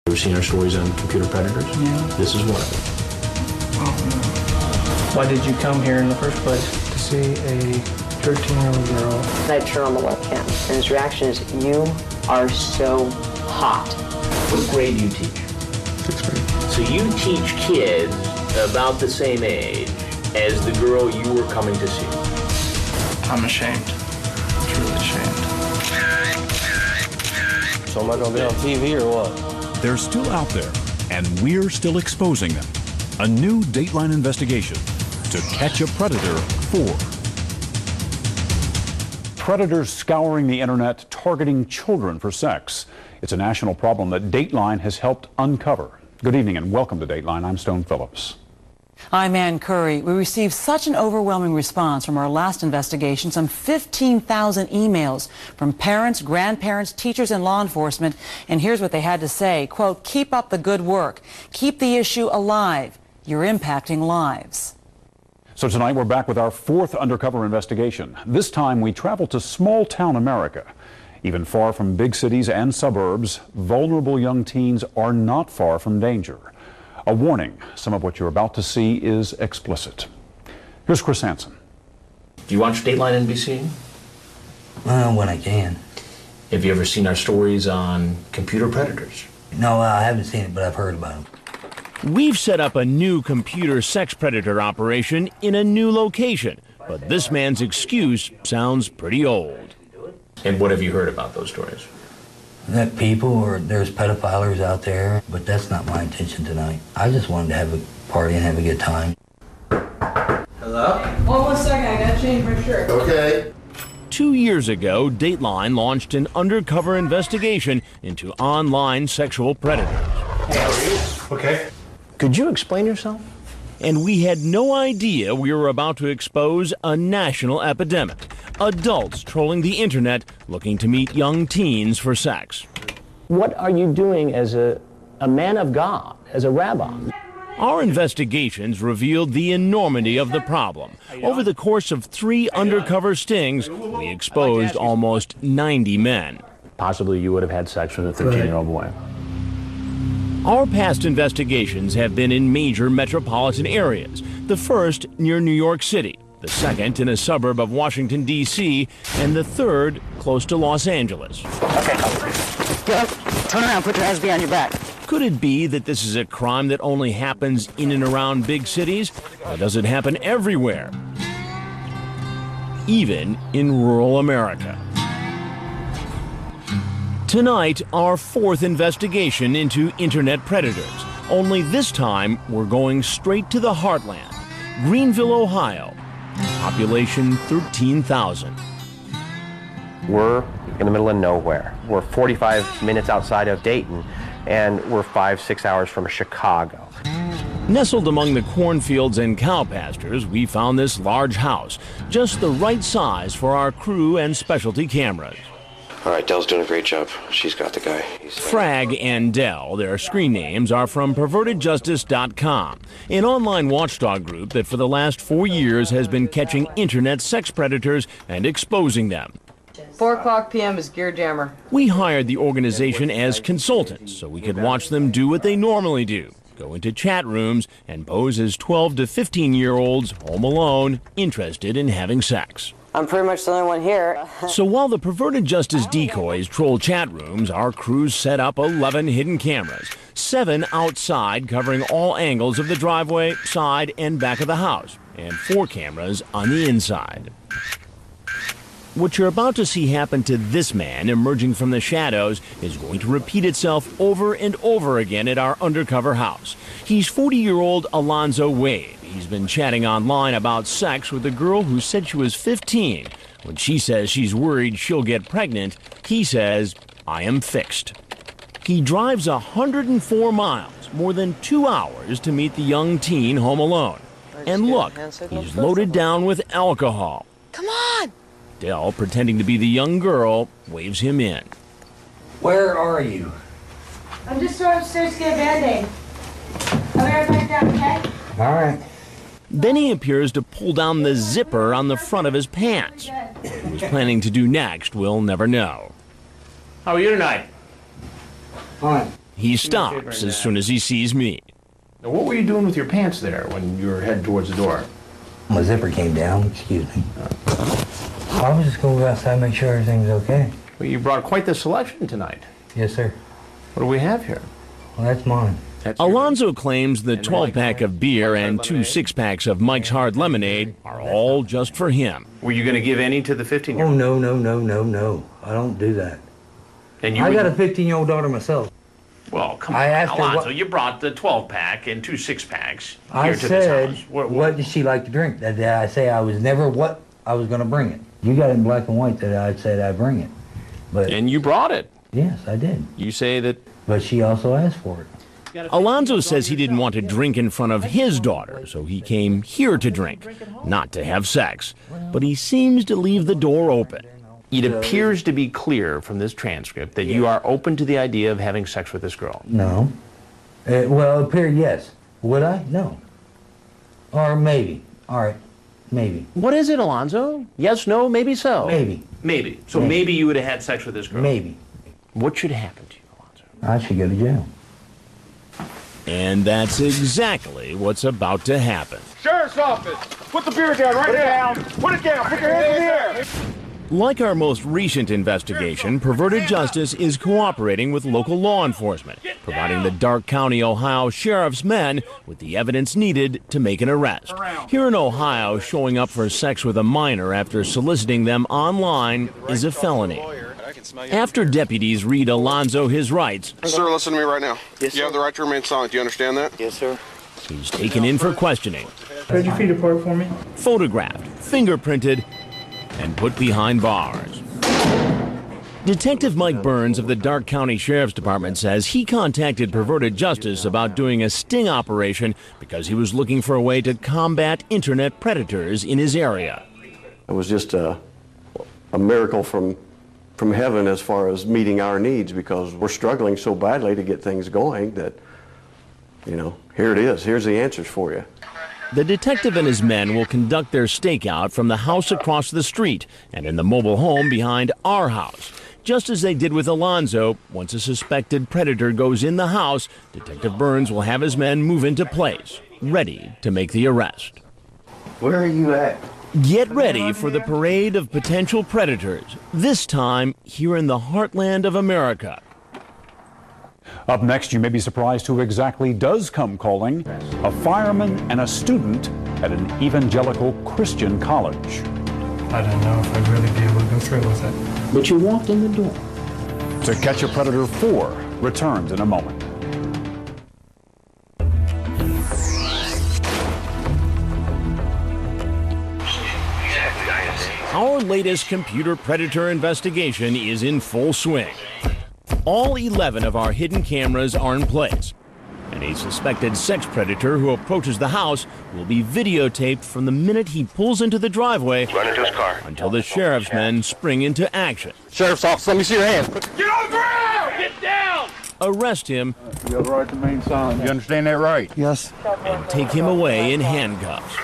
Ever seen our stories on computer predators? Yeah. This is one of them. Why did you come here in the first place? To see a 13-year-old girl. I turn on the webcam, and his reaction is, "You are so hot." What grade do you teach? 6th grade. So you teach kids about the same age as the girl you were coming to see. I'm ashamed. Truly ashamed. So am I gonna be on TV or what? They're still out there, and we're still exposing them. A new Dateline investigation to catch a predator 4. Predators scouring the internet, targeting children for sex. It's a national problem that Dateline has helped uncover. Good evening and welcome to Dateline. I'm Stone Phillips. I'm Ann Curry. We received such an overwhelming response from our last investigation, some 15,000 emails from parents, grandparents, teachers, and law enforcement. And here's what they had to say, quote, "Keep up the good work. Keep the issue alive. You're impacting lives." So tonight we're back with our 4th undercover investigation. This time we travel to small-town America. Even far from big cities and suburbs, vulnerable young teens are not far from danger. A warning, some of what you're about to see is explicit. Here's Chris Hansen. Do you watch Dateline NBC? When I can. Have you ever seen our stories on computer predators? No, I haven't seen it, but I've heard about them. We've set up a new computer sex predator operation in a new location, but this man's excuse sounds pretty old. And what have you heard about those stories? That there's pedophilers out there, but that's not my intention tonight. I just wanted to have a party and have a good time. Hello? One second, I gotta change my shirt. Okay. 2 years ago, Dateline launched an undercover investigation into online sexual predators. Hey, how are you? Okay. Could you explain yourself? And we had no idea we were about to expose a national epidemic. Adults trolling the internet looking to meet young teens for sex. What are you doing as a man of God, as a rabbi? Our investigations revealed the enormity of the problem. Over the course of 3 undercover stings, we exposed almost 90 men. Possibly you would have had sex with a 13-year-old boy. Our past investigations have been in major metropolitan areas. The first near New York City, the second in a suburb of Washington, D.C., and the third close to Los Angeles. Okay. Get up. Turn around. Put your hands behind your back. Could it be that this is a crime that only happens in and around big cities? Or does it happen everywhere? Even in rural America. Tonight, our 4th investigation into internet predators. Only this time, we're going straight to the heartland. Greenville, Ohio. Population 13,000. We're in the middle of nowhere. We're 45 minutes outside of Dayton, and we're 5-6 hours from Chicago. Nestled among the cornfields and cow pastures, we found this large house, just the right size for our crew and specialty cameras. All right, Dell's doing a great job. She's got the guy. Frag and Dell, their screen names, are from pervertedjustice.com, an online watchdog group that for the last 4 years has been catching internet sex predators and exposing them. 4:00 p.m. is Gear Jammer. We hired the organization as consultants so we could watch them do what they normally do, go into chat rooms and pose as 12 to 15-year-olds home alone, interested in having sex. I'm pretty much the only one here. So while the perverted justice decoys troll chat rooms, our crews set up 11 hidden cameras, 7 outside covering all angles of the driveway, side, and back of the house, and 4 cameras on the inside. What you're about to see happen to this man emerging from the shadows is going to repeat itself over and over again at our undercover house. He's 40-year-old Alonzo Wade. He's been chatting online about sex with a girl who said she was 15. When she says she's worried she'll get pregnant, he says, "I am fixed." He drives 104 miles, more than 2 hours, to meet the young teen home alone. And look, he's loaded down with alcohol. Come on! Dell, pretending to be the young girl, waves him in. Where are you? I'm just going upstairs to get a Band-Aid. I'll be right back down, okay? All right. Then he appears to pull down the zipper on the front of his pants. What he was planning to do next, we'll never know. How are you tonight? Fine. He stops as soon as he sees me. Now, what were you doing with your pants there when you were heading towards the door? My zipper came down, excuse me. I was just going outside and make sure everything's okay. Well, you brought quite the selection tonight. Yes, sir. What do we have here? Well, that's mine. Alonzo claims the 12-pack of beer and 2 6-packs of Mike's Hard Lemonade are all just for him. Were you going to give any to the 15-year-old? Oh, no. I don't do that. And you I got a 15-year-old daughter myself. Well, come I on, asked her Alonzo, what- you brought the 12-pack and 2 6-packs I here to said, this house. what does she like to drink? That I say I was never what I was going to bring it. You got it in black and white that I said I'd bring it. But And you brought it. yes, I did. You say that... But she also asked for it. Alonzo says he didn't want to drink in front of his daughter, so he came here to drink, not to have sex. But he seems to leave the door open. It appears to be clear from this transcript that you are open to the idea of having sex with this girl. No. Well, appeared yes. Would I? No. Or maybe. All right. Maybe. What is it, Alonzo? Yes, no, maybe so? Maybe. Maybe. So maybe you would have had sex with this girl? Maybe. What should happen to you, Alonzo? I should go to jail. And that's exactly what's about to happen. Sheriff's office! Put the beer down right now! Put it down! Put your hands in the air! Like our most recent investigation, Perverted Justice is cooperating with local law enforcement, providing the Darke County, Ohio Sheriff's men with the evidence needed to make an arrest. Here in Ohio, showing up for sex with a minor after soliciting them online is a felony. After deputies read Alonzo his rights, Sir, listen to me right now. Yes, you have the right to remain silent. Do you understand that? Yes, sir. he's taken in for questioning, Spread your feet apart for me. photographed, fingerprinted, and put behind bars. Detective Mike Burns of the Darke County Sheriff's Department says he contacted Perverted Justice about doing a sting operation because he was looking for a way to combat internet predators in his area. It was just a miracle from heaven as far as meeting our needs, because we're struggling so badly to get things going that, you know, here it is. Here's the answers for you. The detective and his men will conduct their stakeout from the house across the street and in the mobile home behind our house. Just as they did with Alonzo, once a suspected predator goes in the house, Detective Burns will have his men move into place, ready to make the arrest. Where are you at? Get ready for the parade of potential predators, this time here in the heartland of America. Up next, you may be surprised who exactly does come calling: a fireman and a student at an evangelical Christian college. I don't know if I'd really be able to go through with it. But you walked in the door. To Catch a Predator 4 returns in a moment. Our latest computer predator investigation is in full swing. All 11 of our hidden cameras are in place, and a suspected sex predator who approaches the house will be videotaped from the minute he pulls into the driveway Run into his car. until the sheriff's men spring into action. Sheriff's office, let me see your hands. Get on the ground! Get down! Arrest him You have the right to remain silent. You understand that right? Yes. and take him away in handcuffs.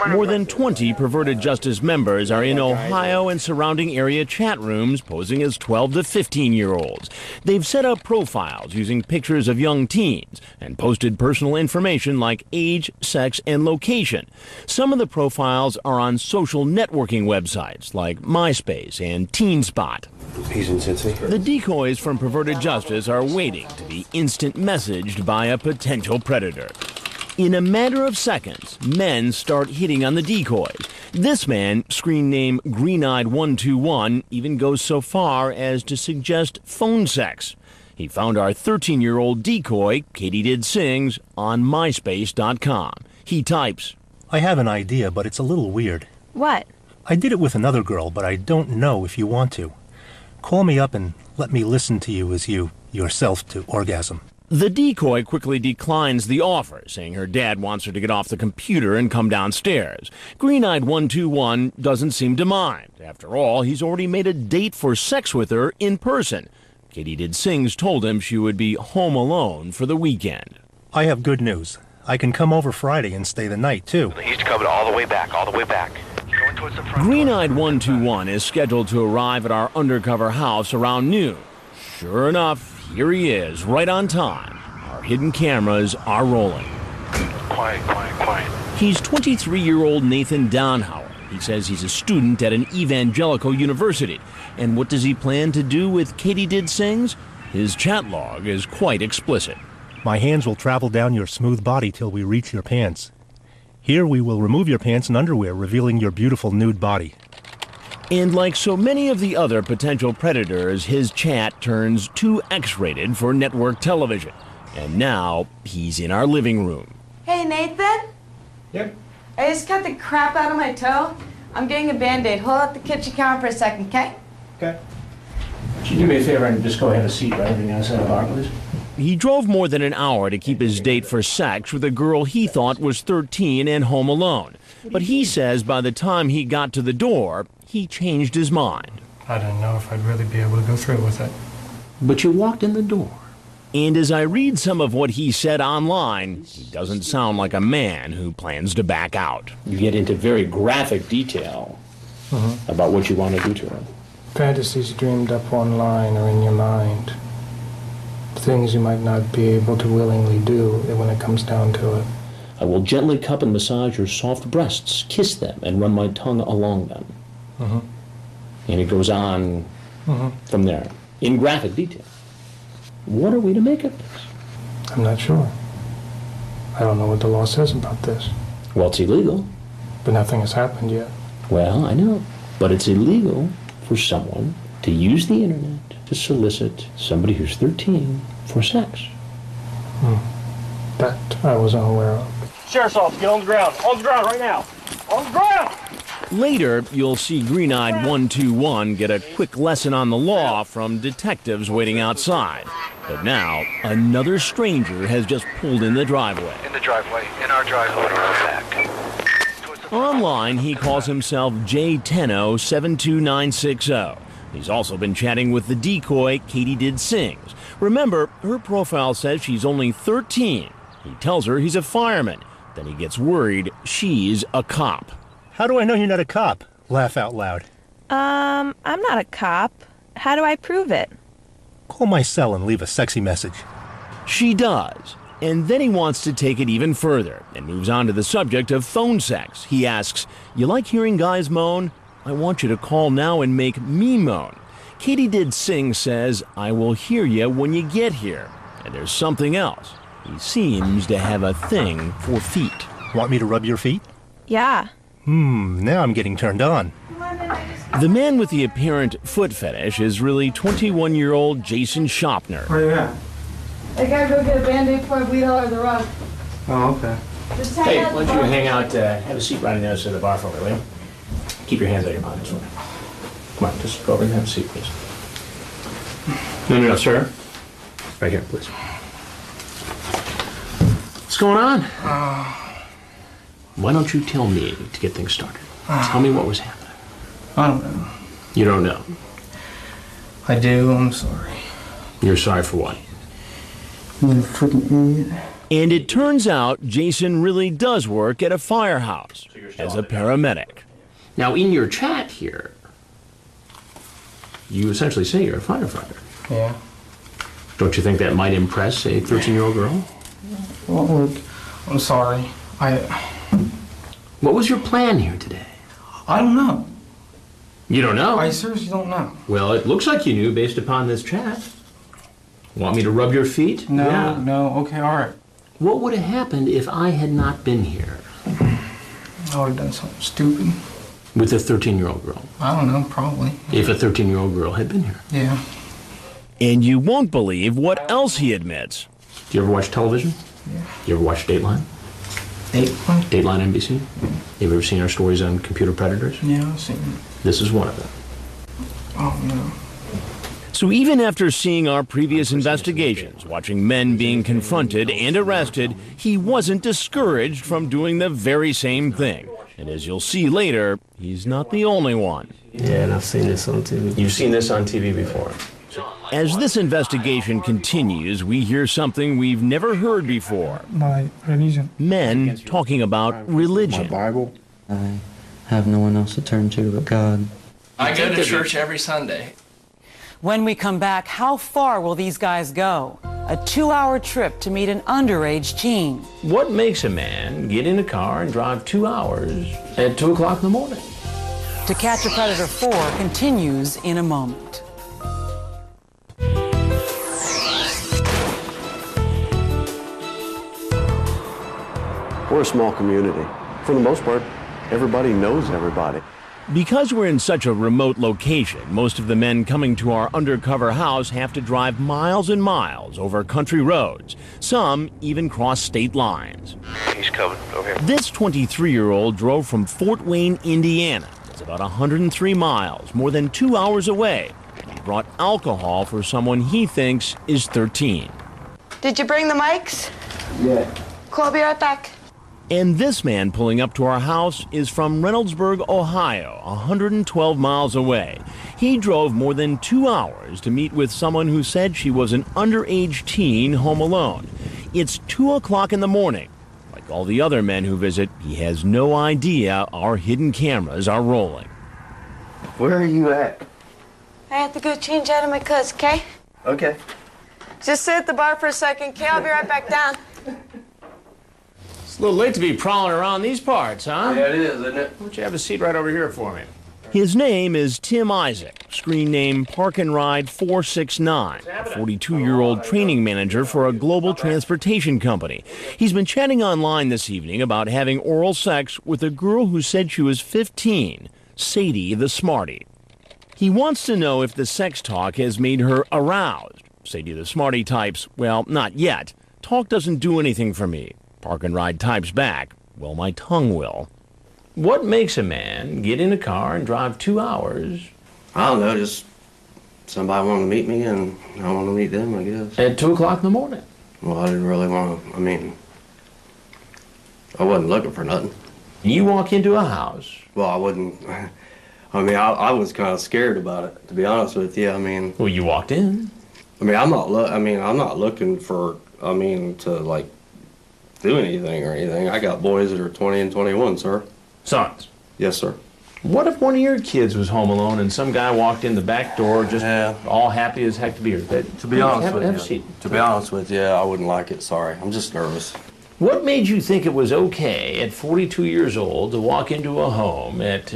More than 20 Perverted Justice members are in Ohio and surrounding area chat rooms posing as 12 to 15-year-olds. They've set up profiles using pictures of young teens and posted personal information like age, sex, and location. Some of the profiles are on social networking websites like MySpace and TeenSpot. He's in Cincy. The decoys from Perverted Justice are waiting to be instant messaged by a potential predator. In a matter of seconds, men start hitting on the decoys. This man, screen name Green-Eyed 121, even goes so far as to suggest phone sex. He found our 13-year-old decoy, Katie Did Sings, on MySpace.com. He types, I have an idea, but it's a little weird. What? I did it with another girl, but I don't know if you want to. Call me up and let me listen to you as you yourself to orgasm. The decoy quickly declines the offer, saying her dad wants her to get off the computer and come downstairs. Green-Eyed 121 doesn't seem to mind. After all, he's already made a date for sex with her in person. Katie Did Sings told him she would be home alone for the weekend. I have good news. I can come over Friday and stay the night, too. He's coming all the way back, Going towards the front. Green-Eyed 121 is scheduled to arrive at our undercover house around noon. Sure enough, here he is, right on time. Our hidden cameras are rolling. Quiet, quiet, quiet. He's 23-year-old Nathan Downhauer. He says he's a student at an evangelical university. And what does he plan to do with Katie Did Sings? His chat log is quite explicit. My hands will travel down your smooth body till we reach your pants. Here we will remove your pants and underwear, revealing your beautiful nude body. And like so many of the other potential predators, his chat turns too X-rated for network television. And now he's in our living room. Hey, Nathan? Yep. I just cut the crap out of my toe. I'm getting a Band-Aid. Hold up the kitchen counter for a second, okay? Okay. Could you do me a favor and just go ahead and seat right over the other side of the bar, please? He drove more than an hour to keep his date for sex with a girl he thought was 13 and home alone. But he says by the time he got to the door, he changed his mind. I didn't know if I'd really be able to go through with it. But you walked in the door. And as I read some of what he said online, he doesn't sound like a man who plans to back out. You get into very graphic detail about what you want to do to her. Fantasies dreamed up online or in your mind. Things you might not be able to willingly do when it comes down to it. I will gently cup and massage your soft breasts, kiss them, and run my tongue along them. And it goes on from there, in graphic detail. What are we to make of this? I'm not sure. I don't know what the law says about this. Well, it's illegal. But nothing has happened yet. Well, I know. But it's illegal for someone to use the internet to solicit somebody who's 13 for sex. That I was unaware of. Sheriff's office, get on the ground. On the ground right now. On the ground! Later, you'll see Green-Eyed 121 get a quick lesson on the law from detectives waiting outside. But now, another stranger has just pulled in the driveway. In the driveway, in our driveway, back. Online, he calls himself J10O72960. He's also been chatting with the decoy Katie Did Sings. Remember, her profile says she's only 13. He tells her he's a fireman. Then he gets worried she's a cop. How do I know you're not a cop? Laugh out loud. I'm not a cop. How do I prove it? Call my cell and leave a sexy message. She does. And then he wants to take it even further and moves on to the subject of phone sex. He asks, "You like hearing guys moan? I want you to call now and make me moan." Katie Did Sing says, "I will hear you when you get here." And there's something else. He seems to have a thing for feet. Want me to rub your feet? Yeah. Now I'm getting turned on. The man with the apparent foot fetish is really 21-year-old Jason Shopner. Where are you at? I gotta go get a Band-Aid before I bleed all over the rug. Oh, okay. Just Hey, hang out why the don't you bar. hang out, have a seat right on the other side of the bar for me, will you? Keep your hands out of your pockets for me. Come on, just go over and have a seat, please. No, sir. Right here, please. What's going on? Why don't you tell me to get things started? Tell me what was happening. I don't know. You don't know. I do, I'm sorry. You're sorry for what? I'm a freaking idiot. And it turns out Jason really does work at a firehouse as a paramedic. Now, in your chat here, you essentially say you're a firefighter. Yeah. Don't you think that might impress a 13-year-old girl? Well, look, I'm sorry. What was your plan here today? I don't know. You don't know? I seriously don't know. Well, it looks like you knew based upon this chat. Want me to rub your feet? No, Yeah. no, okay, all right. What would have happened if I had not been here? I would have done something stupid. With a 13-year-old girl? I don't know, probably. If a 13-year-old girl had been here? Yeah. And you won't believe what else he admits. Do you ever watch television? Yeah. You ever watch Dateline? Dateline? Dateline NBC? You ever seen our stories on computer predators? Yeah, I've seen it. This is one of them. Oh, no. So even after seeing our previous investigations, watching men being confronted and arrested, he wasn't discouraged from doing the very same thing. And as you'll see later, he's not the only one. Yeah, and I've seen this on TV. You've seen this on TV before. As this investigation continues, we hear something we've never heard before. My religion. Men talking about religion. Bible. I have no one else to turn to but God. I go to church every Sunday. When we come back, how far will these guys go? A 2-hour trip to meet an underage teen. What makes a man get in a car and drive 2 hours at 2 o'clock in the morning? To Catch a Predator 4 continues in a moment. We're a small community. For the most part, everybody knows everybody. Because we're in such a remote location, most of the men coming to our undercover house have to drive miles and miles over country roads. Some even cross state lines. He's coming over here. This 23-year-old drove from Fort Wayne, Indiana. It's about 103 miles, more than 2 hours away. He brought alcohol for someone he thinks is 13. Did you bring the mics? Yeah. Cool, I'll be right back. And this man pulling up to our house is from Reynoldsburg, Ohio, 112 miles away. He drove more than 2 hours to meet with someone who said she was an underage teen home alone. It's 2 o'clock in the morning. Like all the other men who visit, he has no idea our hidden cameras are rolling. Where are you at? I have to go change out of my clothes, okay? Okay. Just sit at the bar for a second, okay? I'll be right back down. It's a little late to be prowling around these parts, huh? Yeah, it is, isn't it? Why don't you have a seat right over here for me? His name is Tim Isaac, screen name Park and Ride 469, a 42-year-old training manager for a global transportation company. He's been chatting online this evening about having oral sex with a girl who said she was 15, Sadie the Smarty. He wants to know if the sex talk has made her aroused. Sadie the Smarty types, well, not yet. Talk doesn't do anything for me. Park and Ride types back, well, my tongue will. What makes a man get in a car and drive 2 hours? I don't know, just somebody wanted to meet me and I want to meet them, I guess. At 2 o'clock in the morning? Well, I didn't really want to, I wasn't looking for nothing. You walk into a house. Well, I wouldn't, I was kind of scared about it, to be honest with you. Well, you walked in. I'm not looking for, to like do anything or anything. I got boys that are 20 and 21, sir. Sons? Yes, sir. What if one of your kids was home alone and some guy walked in the back door just all happy as heck to be here? To be honest with you, I wouldn't like it, sorry. I'm just nervous. What made you think it was okay at 42 years old to walk into a home at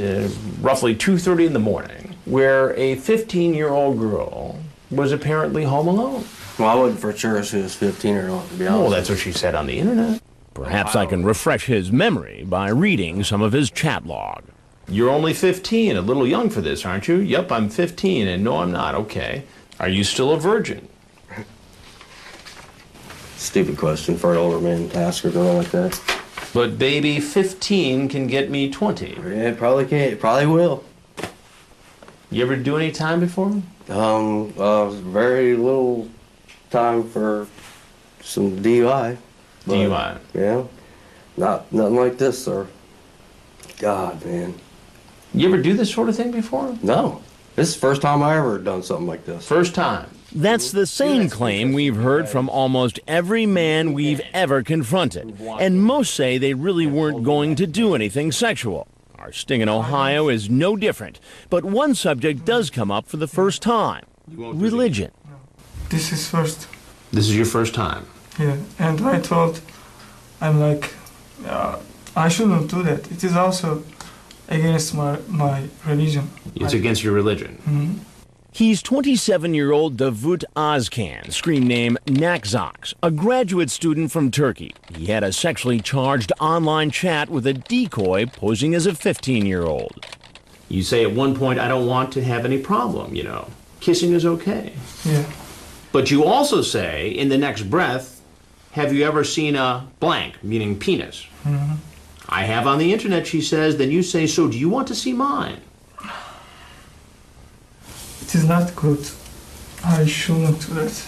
roughly 2:30 in the morning where a 15-year-old girl was apparently home alone? Well, I wasn't for sure if she was 15 or not, to be honest. Well, that's what she said on the internet. Perhaps I can refresh his memory by reading some of his chat log. You're only 15, a little young for this, aren't you? Yep, I'm 15, and no, I'm not. Okay. Are you still a virgin? Stupid question for an older man to ask a girl like that. But baby, 15 can get me 20. Yeah, it probably can. It probably will. You ever do any time before? Very little time for some DUI. DUI? Yeah. Nothing like this, sir. God, man. You ever do this sort of thing before? No. This is the first time I ever done something like this. First time? That's the same claim we've heard from almost every man we've ever confronted. And most say they really weren't going to do anything sexual. Our sting in Ohio is no different. But one subject does come up for the first time. Religion. This is first. This is your first time? Yeah, and I thought, I shouldn't do that. It is also against my religion. It's against your religion? Mm-hmm. He's 27-year-old Davut Azkan, screen name Nakzox, a graduate student from Turkey. He had a sexually charged online chat with a decoy posing as a 15-year-old. You say at one point, I don't want to have any problem, Kissing is okay. Yeah. But you also say, in the next breath, have you ever seen a blank, meaning penis? Mm-hmm. I have on the internet, she says. Then you say, so do you want to see mine? It is not good. I shouldn't do that.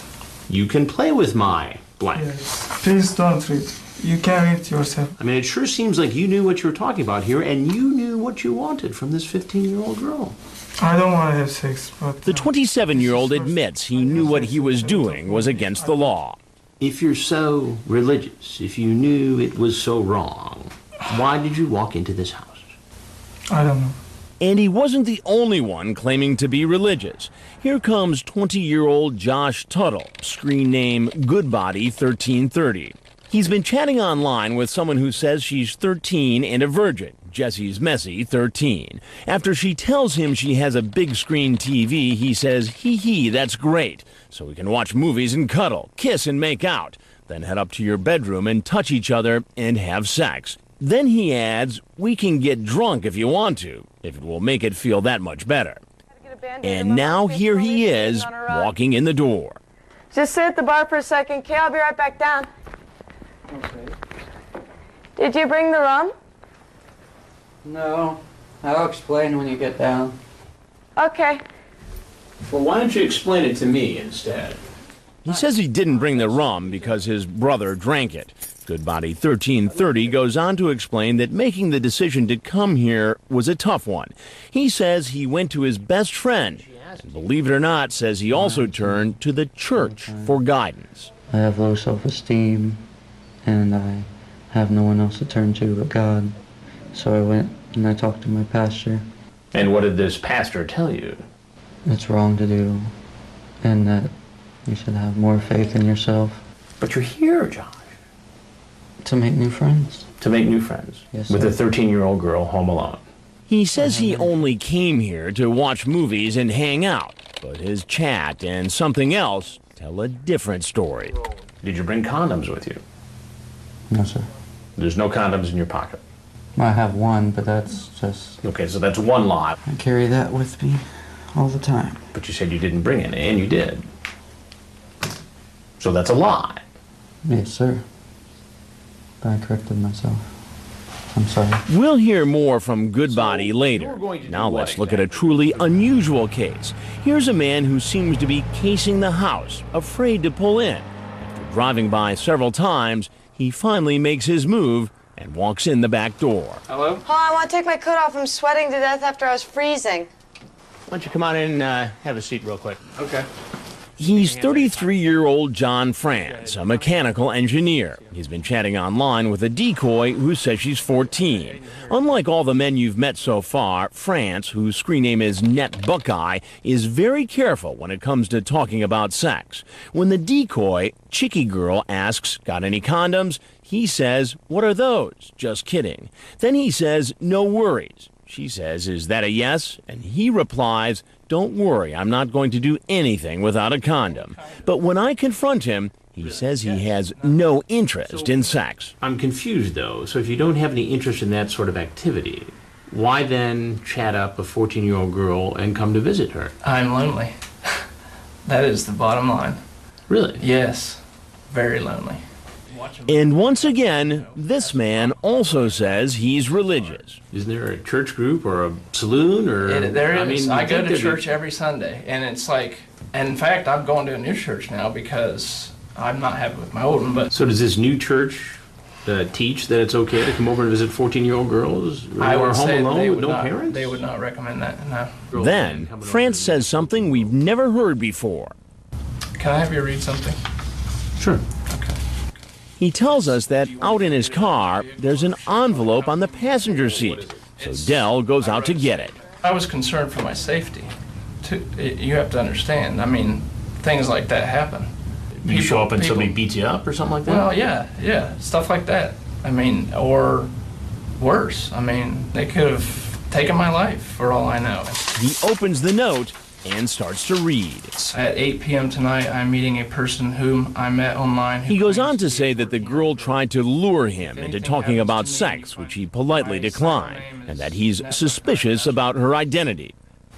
You can play with my blank. Yes. Please don't read. You can read yourself. It sure seems like you knew what you were talking about here, and you knew what you wanted from this 15-year-old girl. I don't want to have sex, but... The 27-year-old admits he knew what he was doing was against the law. If you're so religious, if you knew it was so wrong, why did you walk into this house? I don't know. And he wasn't the only one claiming to be religious. Here comes 20-year-old Josh Tuttle, screen name Goodbody1330. He's been chatting online with someone who says she's 13 and a virgin, Jessie's Messy 13. After she tells him she has a big screen TV, he says, hee, that's great. So we can watch movies and cuddle, kiss and make out. Then head up to your bedroom and touch each other and have sex. Then he adds, we can get drunk if you want to, if it will make it feel that much better. And now here he is, walking in the door. Just sit at the bar for a second, okay? I'll be right back down. Okay. Did you bring the rum? No. I'll explain when you get down. Okay. Well, why don't you explain it to me instead? He says he didn't bring the rum because his brother drank it. Goodbody1330 goes on to explain that making the decision to come here was a tough one. He says he went to his best friend, and believe it or not, says he also turned to the church for guidance. I have low self-esteem, and I have no one else to turn to but God. So I went and I talked to my pastor. And what did this pastor tell you? It's wrong to do, and that you should have more faith in yourself. But you're here, Josh. To make new friends. To make new friends? Yes, with sir. a 13-year-old girl home alone. He says he only came here to watch movies and hang out, but his chat and something else tell a different story. Did you bring condoms with you? No, sir. There's no condoms in your pocket? I have one, but that's just... Okay, so that's one lot. I carry that with me all the time. But you said you didn't bring any, and you did. So that's a lie. Yes, sir. But I corrected myself. I'm sorry. We'll hear more from Goodbody later. Now let's look at a truly unusual case. Here's a man who seems to be casing the house, afraid to pull in. After driving by several times, he finally makes his move and walks in the back door. Hello? Oh, I want to take my coat off. I'm sweating to death after I was freezing. Why don't you come on in and have a seat real quick? Okay. He's 33-year-old John France, a mechanical engineer. He's been chatting online with a decoy who says she's 14. Unlike all the men you've met so far, France, whose screen name is Net Buckeye, is very careful when it comes to talking about sex. When the decoy, Chicky Girl, asks, got any condoms? He says, what are those? Just kidding. Then he says, no worries. She says, is that a yes? And he replies, don't worry, I'm not going to do anything without a condom. But when I confront him, he says he has no interest in sex. I'm confused, though. So if you don't have any interest in that sort of activity, why then chat up a 14-year-old girl and come to visit her? I'm lonely. That is the bottom line. Really? Yes. Very lonely. And once again, this man also says he's religious. Is there a church group or a saloon or? There is. I go to there'd church every Sunday, and it's like, and in fact, I'm going to a new church now because I'm not happy with my old one. But So does this new church teach that it's okay to come over and visit 14-year-old girls who I are would home say alone they with would no not, parents? They would not recommend that. No. Then France says something we've never heard before. Can I have you read something? Sure. He tells us that out in his car, there's an envelope on the passenger seat. So Dell goes out to get it. I was concerned for my safety. You have to understand. I mean, things like that happen. You show up and somebody beats you up or something like that? Well, yeah, stuff like that. I mean, or worse. I mean, they could have taken my life for all I know. He opens the note and starts to read. At 8 p.m. tonight, I'm meeting a person whom I met online. He goes on to say that the girl tried to lure him into talking about sex, which he politely declined, and that he's suspicious about her identity.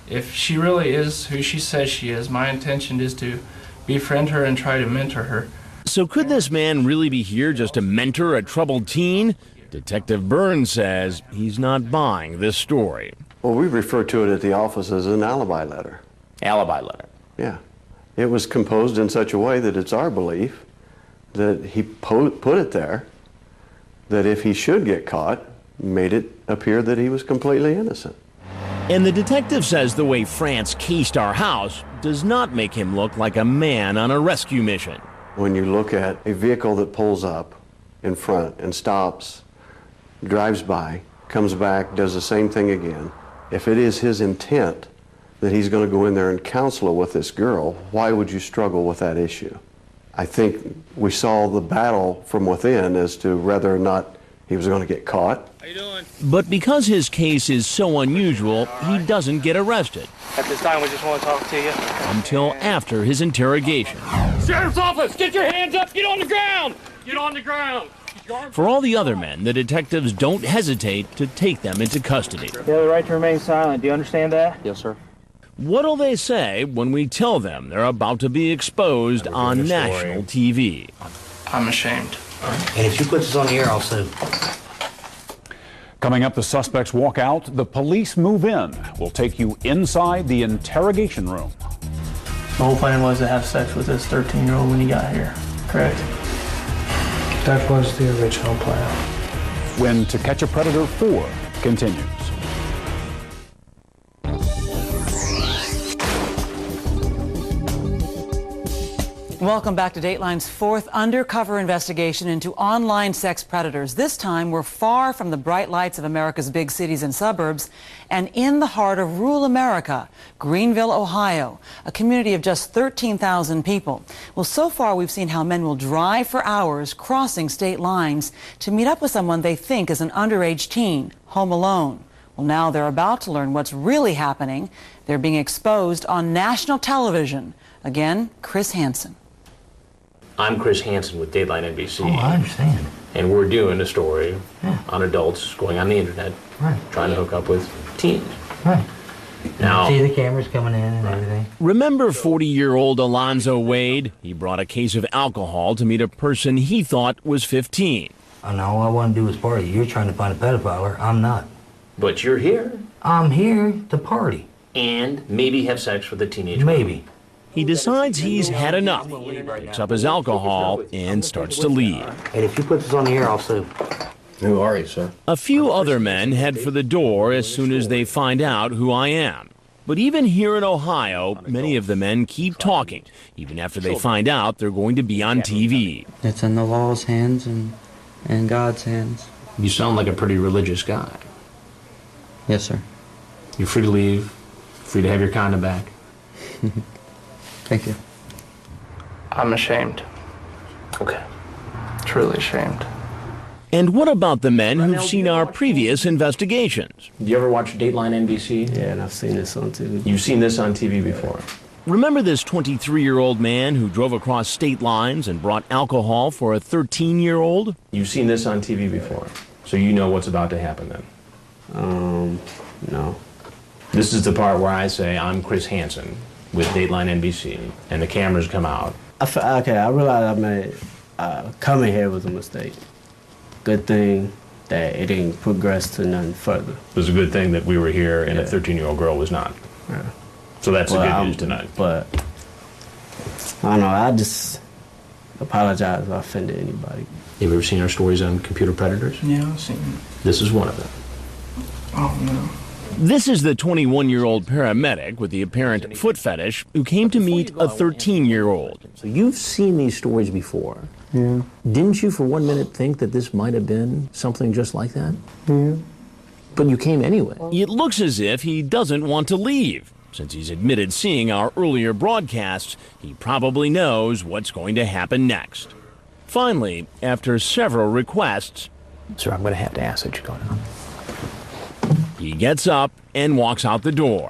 If she really is who she says she is, my intention is to befriend her and try to mentor her. So could this man really be here just to mentor a troubled teen? Detective Burns says he's not buying this story. Well, we refer to it at the office as an alibi letter. Alibi letter? Yeah. It was composed in such a way that it's our belief that he put it there, that if he should get caught, made it appear that he was completely innocent. And the detective says the way France cased our house does not make him look like a man on a rescue mission. When you look at a vehicle that pulls up in front and stops, drives by, comes back, does the same thing again, If it is his intent that he's going to go in there and counsel with this girl, why would you struggle with that issue? I think we saw the battle from within as to whether or not he was going to get caught. But because his case is so unusual, he doesn't get arrested At this time, we just want to talk to you. until after his interrogation. Sheriff's office, get your hands up, get on the ground! Get on the ground! For all the other men, the detectives don't hesitate to take them into custody. You have the right to remain silent. Do you understand that? Yes, sir. What'll they say when we tell them they're about to be exposed on national TV? I'm ashamed. And if you put this on the air, I'll sue. Coming up, the suspects walk out, the police move in. We'll take you inside the interrogation room. The whole plan was to have sex with this 13-year-old when he got here, correct? That was the original plan. When To Catch a Predator 4 continues. Welcome back to Dateline's fourth undercover investigation into online sex predators. This time, we're far from the bright lights of America's big cities and suburbs and in the heart of rural America, Greenville, Ohio, a community of just 13,000 people. Well, so far, we've seen how men will drive for hours crossing state lines to meet up with someone they think is an underage teen, home alone. Well, now they're about to learn what's really happening. They're being exposed on national television. Again, Chris Hansen. I'm Chris Hansen with Dateline NBC. Oh, I understand. And we're doing a story on adults going on the internet, trying to hook up with teens. Right. Now, See the cameras coming in and everything. Remember 40-year-old Alonzo Wade? He brought a case of alcohol to meet a person he thought was 15. And all I want to do is party. You're trying to find a pedophile. I'm not. but you're here. I'm here to party. And maybe have sex with a teenager. Maybe. He decides he's had enough, picks up his alcohol, and starts to leave. And if you put this on the air, I'll sue. Who are you, sir? A few other men head for the door as soon as they find out who I am. But even here in Ohio, many of the men keep talking, even after they find out they're going to be on TV. It's in the law's hands and God's hands. You sound like a pretty religious guy. Yes, sir. You're free to leave, free to have your condom back. Thank you. I'm ashamed. Okay. Truly ashamed. And what about the men who've seen our previous investigations? Do you ever watch Dateline NBC? Yeah, and I've seen this on TV. You've seen this on TV before. Remember this 23-year-old man who drove across state lines and brought alcohol for a 13-year-old? You've seen this on TV before, so you know what's about to happen then. No. This is the part where I say I'm Chris Hansen with Dateline NBC, and the cameras come out. Okay, I realized I made coming here was a mistake. Good thing that it didn't progress to nothing further. It was a good thing that we were here and a 13-year-old girl was not. Yeah. So that's the good news tonight. But I don't know. I just apologize if I offended anybody. Have you ever seen our stories on computer predators? Yeah, I've seen it. This is one of them. Oh, no. This is the 21-year-old paramedic with the apparent foot fetish who came to meet a 13-year-old. So you've seen these stories before. Yeah. Didn't you for 1 minute think that this might have been something just like that? Yeah. But you came anyway. It looks as if he doesn't want to leave. Since he's admitted seeing our earlier broadcasts, he probably knows what's going to happen next. Finally, after several requests, Sir, I'm going to have to ask that you go now. he gets up and walks out the door,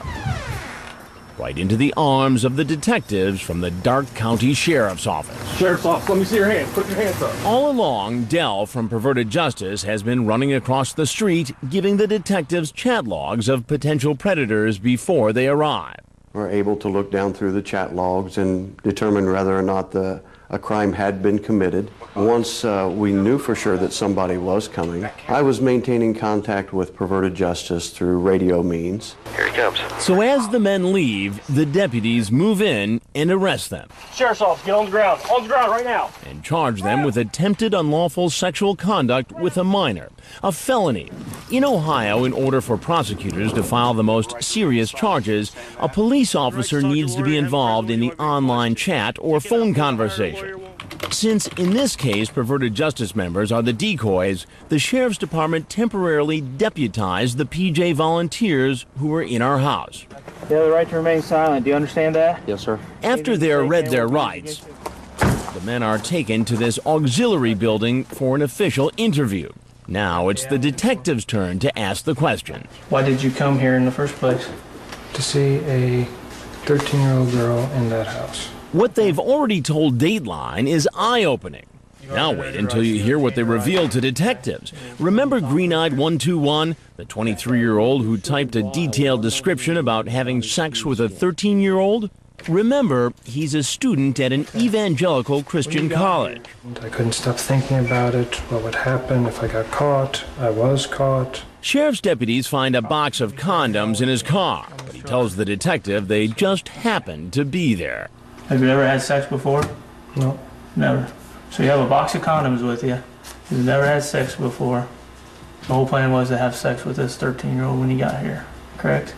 right into the arms of the detectives from the Dark County Sheriff's Office. Sheriff's office, let me see your hands. Put your hands up. All along, Dell from Perverted Justice has been running across the street, giving the detectives chat logs of potential predators before they arrive. We're able to look down through the chat logs and determine whether or not a crime had been committed. Once we knew for sure that somebody was coming, I was maintaining contact with Perverted Justice through radio means. Here he comes. So as the men leave, the deputies move in and arrest them Sheriff's office, get on the ground. On the ground right now. and charge them with attempted unlawful sexual conduct with a minor, a felony. In Ohio, in order for prosecutors to file the most serious charges, a police officer needs to be involved in the online chat or phone conversation. Since in this case perverted justice members are the decoys, the sheriff's department temporarily deputized the PJ volunteers who were in our house. You have the right to remain silent. Do you understand that? Yes, sir. After they're read their rights, the men are taken to this auxiliary building for an official interview. Now it's the detective's turn to ask the question. Why did you come here in the first place? To see a 13-year-old girl in that house. What they've already told Dateline is eye-opening. Now wait until you hear what they revealed to detectives. Remember Green-Eyed 121, the 23-year-old who typed a detailed description about having sex with a 13-year-old? Remember, he's a student at an evangelical Christian college. I couldn't stop thinking about it. What would happen if I got caught? I was caught. Sheriff's deputies find a box of condoms in his car, but he tells the detective they just happened to be there. Have you ever had sex before? No. Never. So you have a box of condoms with you. You've never had sex before. The whole plan was to have sex with this 13-year-old when you got here, correct?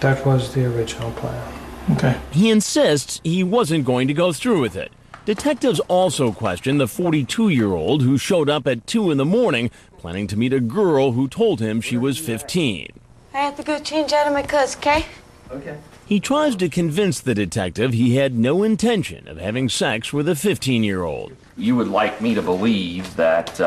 That was the original plan. Okay. He insists he wasn't going to go through with it. Detectives also question the 42-year-old who showed up at 2 in the morning planning to meet a girl who told him she was 15. I have to go change out of my clothes, okay? Okay. He tries to convince the detective he had no intention of having sex with a 15-year-old. You would like me to believe that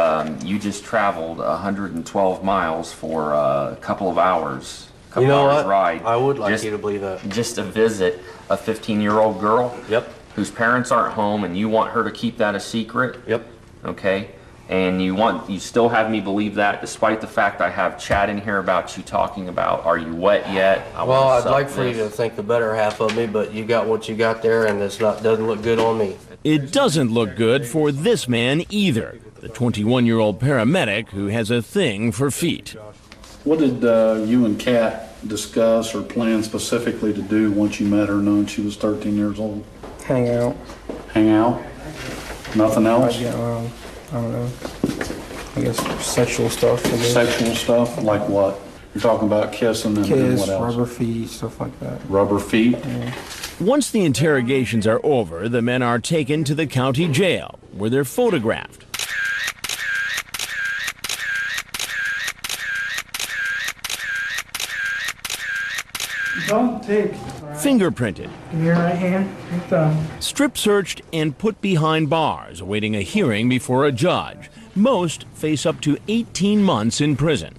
you just traveled 112 miles for a couple of hours. You know what? Ride. I would like you to believe that. Just to visit a 15-year-old girl? Yep. Whose parents aren't home, and you want her to keep that a secret? Yep. Okay. And you still have me believe that, despite the fact I have chat in here about you talking about, are you wet yet? Well, I'd like for you to think the better half of me, but you got what you got there, and doesn't look good on me. It doesn't look good for this man either, the 21-year-old paramedic who has a thing for feet. What did you and Kat discuss or plan specifically to do once you met her, knowing she was 13 years old? Hang out. Hang out? Nothing else? I don't know. I guess sexual stuff. Sexual stuff? Like what? You're talking about kissing and Kiss, what else? rubber feet, stuff like that. Rubber feet? Yeah. Once the interrogations are over, the men are taken to the county jail, where they're photographed. Don't take. Fingerprinted. Give me your right hand, your thumb. Strip searched and put behind bars, awaiting a hearing before a judge. Most face up to 18 months in prison.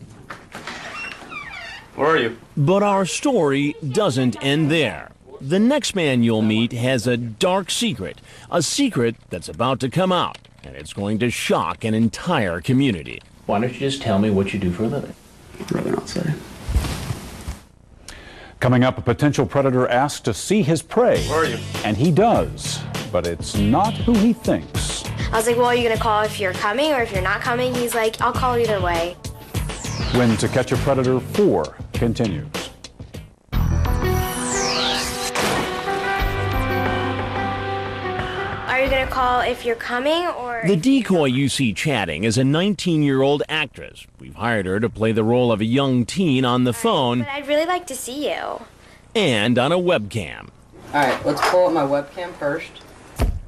Where are you? But our story doesn't end there. The next man you'll meet has a dark secret, a secret that's about to come out, and it's going to shock an entire community. Why don't you just tell me what you do for a living? I'd rather not say. Coming up, a potential predator asks to see his prey. Where are you? And he does, but it's not who he thinks. I was like, well, are you going to call if you're coming or if you're not coming? He's like, I'll call either way. When To Catch a Predator 4 continues. Are you going to call if you're coming or... The decoy you see chatting is a 19-year-old actress. We've hired her to play the role of a young teen on the phone But I'd really like to see you. and on a webcam. All right, let's pull up my webcam first.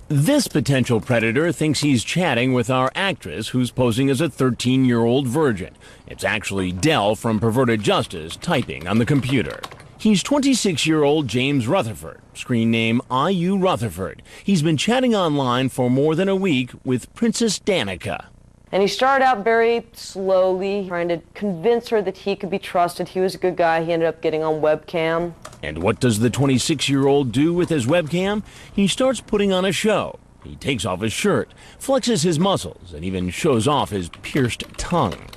This potential predator thinks he's chatting with our actress who's posing as a 13-year-old virgin. It's actually Dell from Perverted Justice typing on the computer. He's 26-year-old James Rutherford, screen name I.U. Rutherford. He's been chatting online for more than a week with Princess Danica. And he started out very slowly, trying to convince her that he could be trusted. He was a good guy. He ended up getting on webcam. And what does the 26-year-old do with his webcam? He starts putting on a show. He takes off his shirt, flexes his muscles, and even shows off his pierced tongue.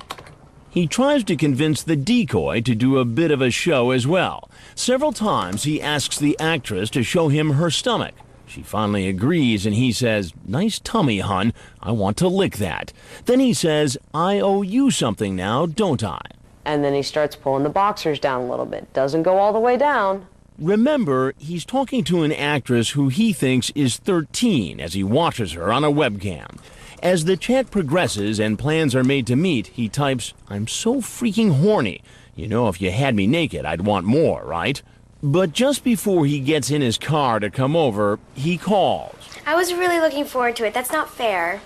He tries to convince the decoy to do a bit of a show as well. Several times he asks the actress to show him her stomach. She finally agrees and he says, "Nice tummy, hun. I want to lick that." Then he says, "I owe you something now, don't I?" And then he starts pulling the boxers down a little bit. Doesn't go all the way down. Remember, he's talking to an actress who he thinks is 13 as he watches her on a webcam. As the chat progresses and plans are made to meet, he types, "I'm so freaking horny. You know, if you had me naked, I'd want more, right?" But just before he gets in his car to come over, he calls. I was really looking forward to it. That's not fair.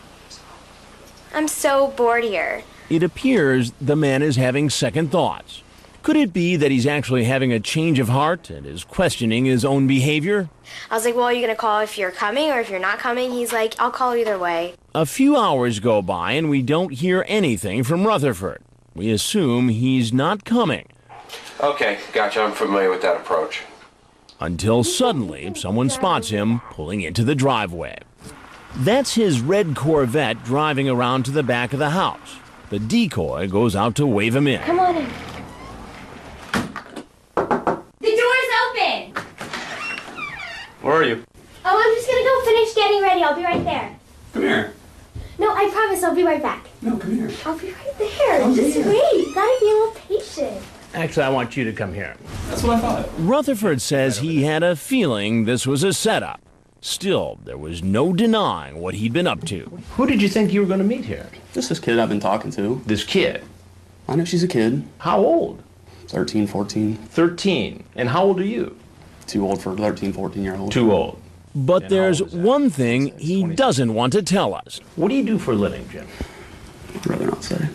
I'm so bored here. It appears the man is having second thoughts. Could it be that he's actually having a change of heart and is questioning his own behavior? I was like, well, are you going to call if you're coming or if you're not coming? He's like, I'll call either way. A few hours go by and we don't hear anything from Rutherford. We assume he's not coming. Okay, gotcha. I'm familiar with that approach. Until suddenly, someone spots him pulling into the driveway. That's his red Corvette driving around to the back of the house. The decoy goes out to wave him in. Come on in. The door's open! Where are you? Oh, I'm just gonna go finish getting ready. I'll be right there. Come here. No, I promise I'll be right back. No, come here. I'll be right there. Just wait. You gotta be a little patient. Actually, I want you to come here. That's what I thought. Rutherford says he had a feeling this was a setup. Still, there was no denying what he'd been up to. Who did you think you were going to meet here? Just this kid I've been talking to. This kid? I know she's a kid. How old? 13, 14. 13. And how old are you? Too old for a 13, 14-year-old. Too old. But there's one thing he doesn't want to tell us. What do you do for a living, Jim? I'd rather not say.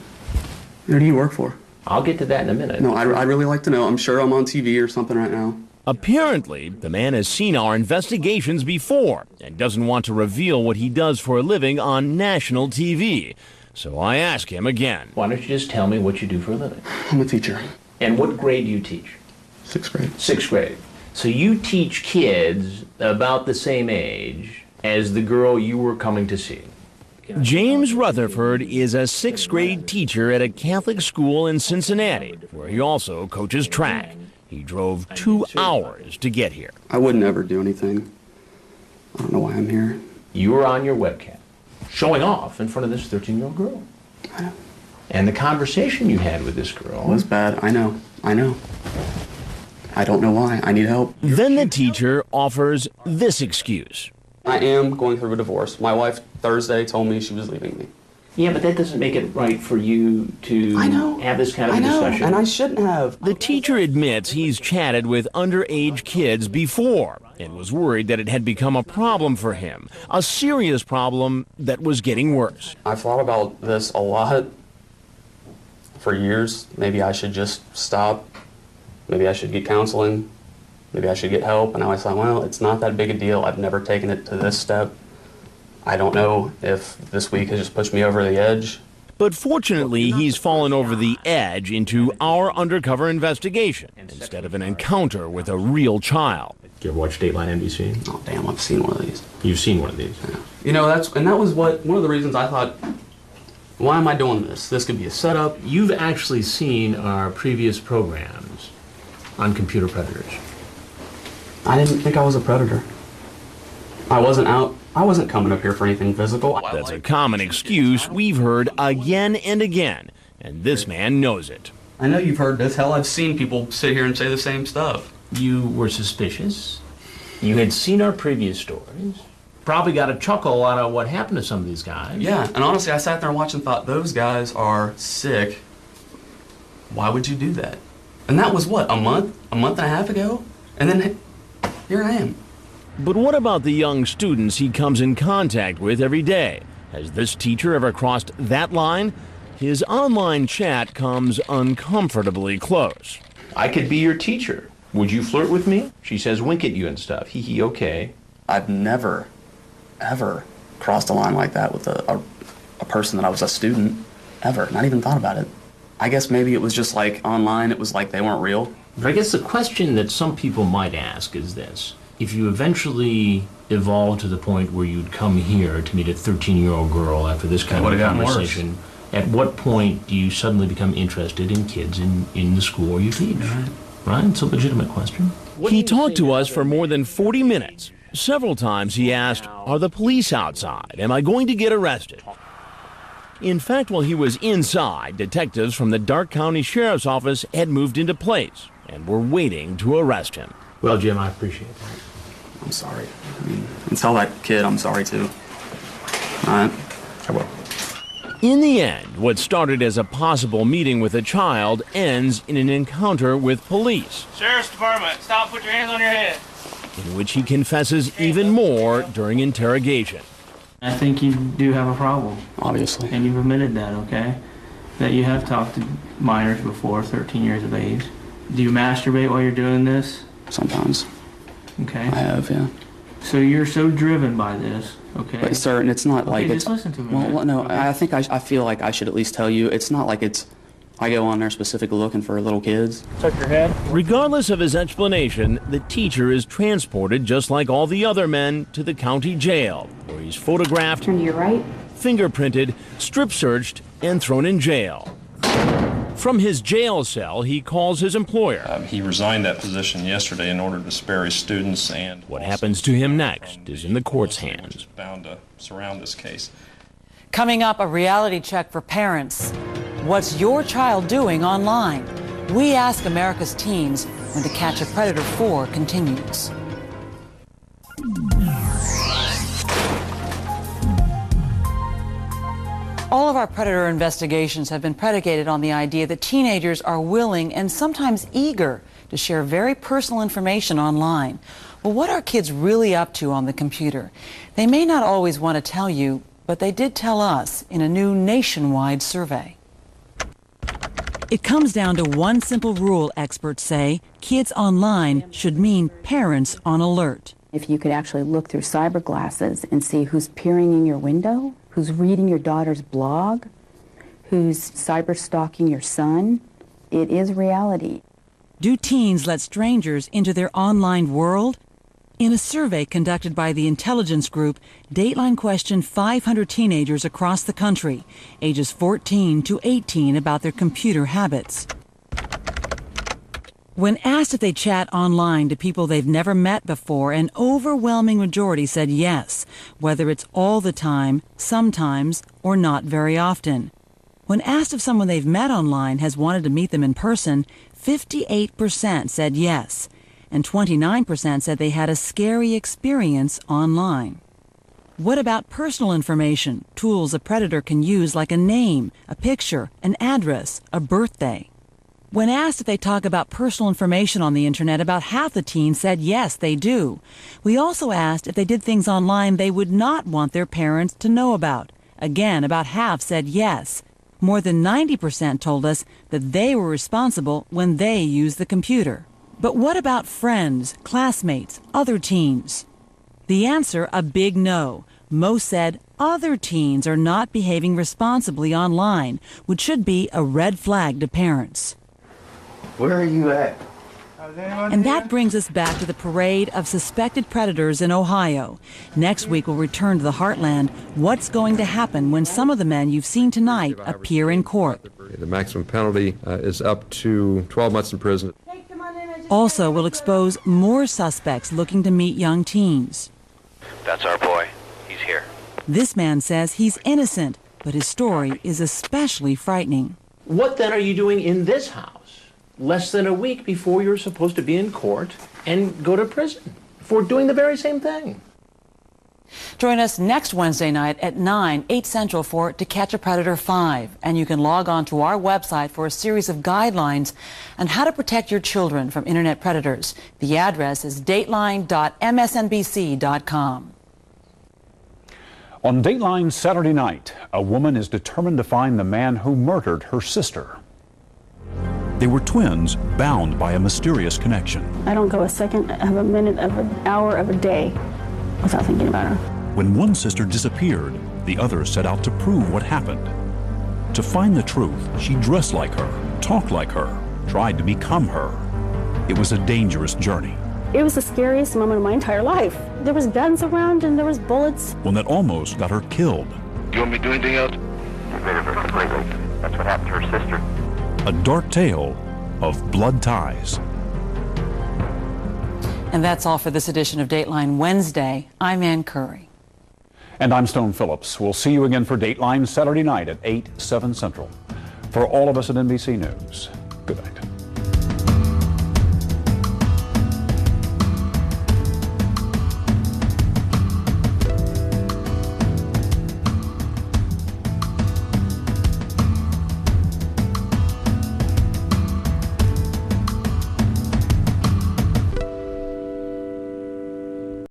Who do you work for? I'll get to that in a minute. No, I'd really like to know. I'm sure I'm on TV or something right now. Apparently, the man has seen our investigations before and doesn't want to reveal what he does for a living on national TV. So I ask him again. Why don't you just tell me what you do for a living? I'm a teacher. And what grade do you teach? 6th grade. 6th grade. So you teach kids about the same age as the girl you were coming to see. James Rutherford is a 6th grade teacher at a Catholic school in Cincinnati, where he also coaches track. He drove 2 hours to get here. I would never do anything. I don't know why I'm here. You were on your webcam, showing off in front of this 13-year-old girl. I know. And the conversation you had with this girl was bad. I know. I don't know why. I need help. Then the teacher offers this excuse. I am going through a divorce. My wife Thursday told me she was leaving me. Yeah, but that doesn't make it right for you to have this kind of discussion. And I shouldn't have. The teacher admits he's chatted with underage kids before and was worried that it had become a problem for him, a serious problem that was getting worse. I've thought about this a lot for years. Maybe I should just stop. Maybe I should get counseling. Maybe I should get help. And I was like, well, it's not that big a deal. I've never taken it to this step. I don't know if this week has just pushed me over the edge. But fortunately, he's fallen over the edge into our undercover investigation instead of an encounter with a real child. Do you ever watch Dateline NBC? Oh, damn, I've seen one of these. You've seen one of these? Yeah. You know, that was one of the reasons I thought, why am I doing this? This could be a setup. You've actually seen our previous programs on computer predators. I didn't think I was a predator. I wasn't coming up here for anything physical. That's a common excuse we've heard again and again, and this man knows it. I know you've heard this. Hell, I've seen people sit here and say the same stuff. You were suspicious. You had seen our previous stories. Probably got a chuckle out of what happened to some of these guys. Yeah, and honestly, I sat there and watched and thought, those guys are sick. Why would you do that? And that was what, a month and a half ago? And then here I am. But what about the young students he comes in contact with every day? Has this teacher ever crossed that line? His online chat comes uncomfortably close. I could be your teacher. Would you flirt with me? She says wink at you and stuff. Hee hee, okay. I've never, ever crossed a line like that with a person that I was a student. Ever. Not even thought about it. I guess maybe it was just like online, it was like they weren't real. But I guess the question that some people might ask is this. If you eventually evolved to the point where you'd come here to meet a 13-year-old girl after this kind of conversation, at what point do you suddenly become interested in kids in the school you teach? Right? It's a legitimate question. He talked to us for more than 40 minutes. Several times he asked, are the police outside? Am I going to get arrested? In fact, while he was inside, detectives from the Darke County Sheriff's Office had moved into place and were waiting to arrest him. Well, Jim, I appreciate that. I'm sorry. I mean, and tell that kid I'm sorry too. All right? I will. In the end, what started as a possible meeting with a child ends in an encounter with police. Sheriff's Department, stop, put your hands on your head. in which he confesses even more during interrogation. I think you do have a problem. Obviously. And you've admitted that, okay? That you have talked to minors before, 13 years of age. Do you masturbate while you're doing this? Sometimes. Okay. I have, yeah. So you're so driven by this, okay? But sir, it's not okay, like just it's... listen to me. Well, no, okay? I feel like I should at least tell you, it's not like it's... I go on there specifically looking for little kids. Tuck your head. Regardless of his explanation, the teacher is transported just like all the other men to the county jail, where he's photographed, turn to your right, fingerprinted, strip searched, and thrown in jail. From his jail cell, he calls his employer. He resigned that position yesterday in order to spare his students, and what happens to him next is in the court's hands. Which is bound to surround this case. Coming up, a reality check for parents. What's your child doing online? We ask America's teens when To Catch a Predator 4 continues. All of our predator investigations have been predicated on the idea that teenagers are willing and sometimes eager to share very personal information online. Well, what are kids really up to on the computer? They may not always want to tell you, but they did tell us in a new nationwide survey. It comes down to one simple rule, experts say. Kids online should mean parents on alert. If you could actually look through cyber glasses and see who's peering in your window, who's reading your daughter's blog, who's cyber stalking your son, it is reality. Do teens let strangers into their online world? In a survey conducted by the intelligence group, Dateline questioned 500 teenagers across the country, ages 14 to 18, about their computer habits. When asked if they chat online to people they've never met before, an overwhelming majority said yes, whether it's all the time, sometimes, or not very often. When asked if someone they've met online has wanted to meet them in person, 58% said yes, and 29% said they had a scary experience online. What about personal information, tools a predator can use like a name, a picture, an address, a birthday? When asked if they talk about personal information on the internet, about half the teens said yes, they do. We also asked if they did things online they would not want their parents to know about. Again, about half said yes. More than 90% told us that they were responsible when they used the computer. But what about friends, classmates, other teens? The answer, a big no. Most said other teens are not behaving responsibly online, which should be a red flag to parents. Where are you at? And that brings us back to the parade of suspected predators in Ohio. Next week we'll return to the heartland. What's going to happen when some of the men you've seen tonight appear in court? The maximum penalty is up to 12 months in prison. Also, we'll expose more suspects looking to meet young teens. That's our boy. He's here. This man says he's innocent, but his story is especially frightening. What then are you doing in this house less than a week before you're supposed to be in court and go to prison for doing the very same thing? Join us next Wednesday night at 9, 8 Central for To Catch a Predator 5. And you can log on to our website for a series of guidelines on how to protect your children from internet predators. The address is dateline.msnbc.com. On Dateline Saturday night, a woman is determined to find the man who murdered her sister. They were twins bound by a mysterious connection. I don't go a second of a minute of an hour of a day without thinking about her. When one sister disappeared, the other set out to prove what happened. To find the truth, she dressed like her, talked like her, tried to become her. It was a dangerous journey. It was the scariest moment of my entire life. There was guns around and there was bullets. One that almost got her killed. You want me to do anything else? Get rid of her completely. That's what happened to her sister. A dark tale of blood ties. And that's all for this edition of Dateline Wednesday. I'm Ann Curry. And I'm Stone Phillips. We'll see you again for Dateline Saturday night at 8, 7 Central. For all of us at NBC News, good night.